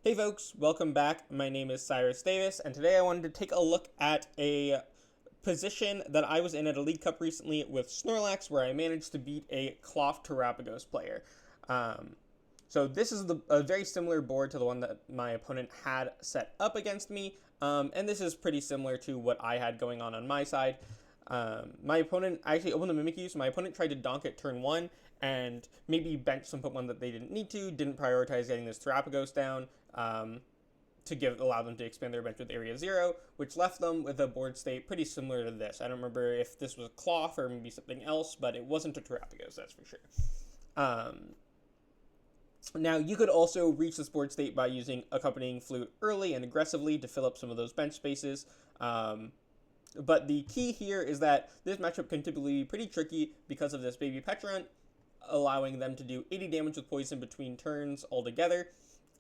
Hey folks, welcome back. My name is Cyrus Davis, and today I wanted to take a look at a position that I was in at a League Cup recently with Snorlax, where I managed to beat a Klawf Terapagos player. So this is a very similar board to the one that my opponent had set up against me, and this is pretty similar to what I had going on my side. My opponent, I actually opened the Mimikyu, so my opponent tried to donk it turn 1, and maybe bench some Pokemon that they didn't need to, didn't prioritize getting this Terapagos down, to allow them to expand their bench with Area 0, which left them with a board state pretty similar to this. I don't remember if this was a Klawf or maybe something else, but it wasn't a Terapagos, that's for sure. Now, you could also reach this board state by using Accompanying Flute early and aggressively to fill up some of those bench spaces. But the key here is that this matchup can typically be pretty tricky because of this Baby Petrarunt, allowing them to do 80 damage with poison between turns altogether.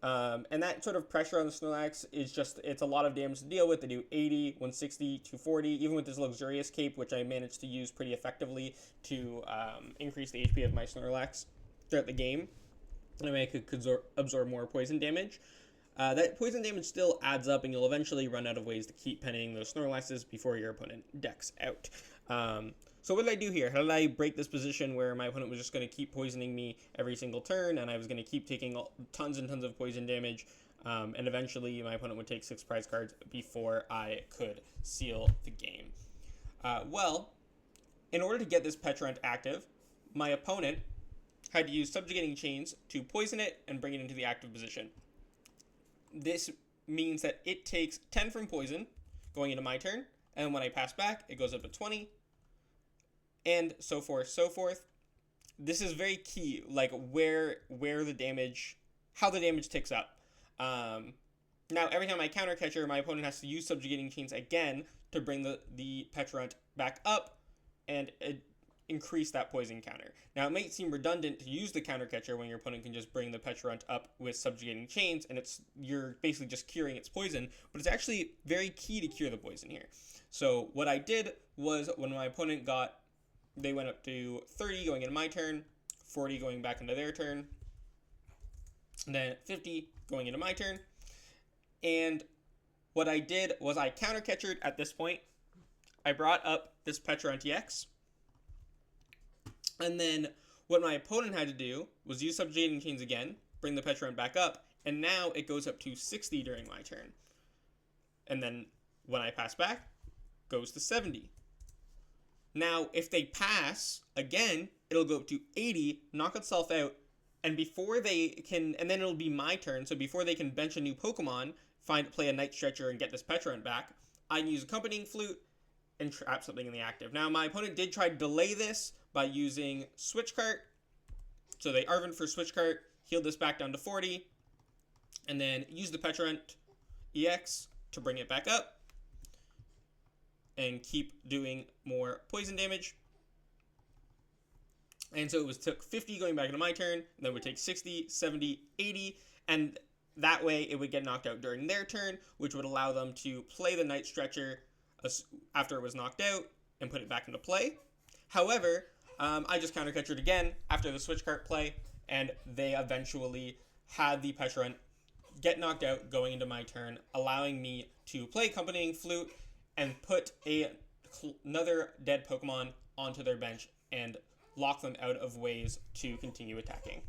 And that sort of pressure on the Snorlax is just, it's a lot of damage to deal with. They do 80, 160, 240, even with this Luxurious Cape, which I managed to use pretty effectively to increase the HP of my Snorlax throughout the game. I mean, I could absorb more poison damage. That poison damage still adds up, and you'll eventually run out of ways to keep penning those Snorlaxes before your opponent decks out. So what did I do here? How did I break this position where my opponent was just going to keep poisoning me every single turn, and I was going to keep taking tons and tons of poison damage, and eventually my opponent would take 6 prize cards before I could seal the game? Well, in order to get this Petrarunt active, my opponent had to use Subjugating Chains to poison it and bring it into the active position. This means that it takes 10 from poison going into my turn, and when I pass back, it goes up to 20, and so forth, so forth. This is very key, like where the damage, how the damage ticks up. Now, every time I counter catcher, my opponent has to use Subjugating Chains again to bring the Petrarunt back up and increase that poison counter. Now, it might seem redundant to use the counter catcher when your opponent can just bring the Petrarunt up with Subjugating Chains, and you're basically just curing its poison, but it's actually very key to cure the poison here. So what I did was, when my opponent they went up to 30 going into my turn, 40 going back into their turn, and then 50 going into my turn, and what I did was I counter catchered at this point. I brought up this Petrarunt EX, and then what my opponent had to do was use Subjugating Chains again, bring the Petrarunt back up, and now it goes up to 60 during my turn. And then when I pass back, goes to 70. Now, if they pass, again, it'll go up to 80, knock itself out, and then it'll be my turn, so before they can bench a new Pokemon, play a Night Stretcher and get this Petrarunt back, I can use Accompanying Flute and trap something in the active. Now, my opponent did try to delay this by using Switch Cart. So they Arven for Switch Cart, healed this back down to 40, and then used the Petrarunt EX to bring it back up and keep doing more poison damage. And so it took 50 going back into my turn, and then would take 60, 70, 80, and that way it would get knocked out during their turn, which would allow them to play the Night Stretcher after it was knocked out and put it back into play. However, I just counter catchered again after the Switch Cart play, and they eventually had the Petrarunt get knocked out going into my turn, allowing me to play Accompanying Flute and put another dead Pokemon onto their bench and lock them out of ways to continue attacking.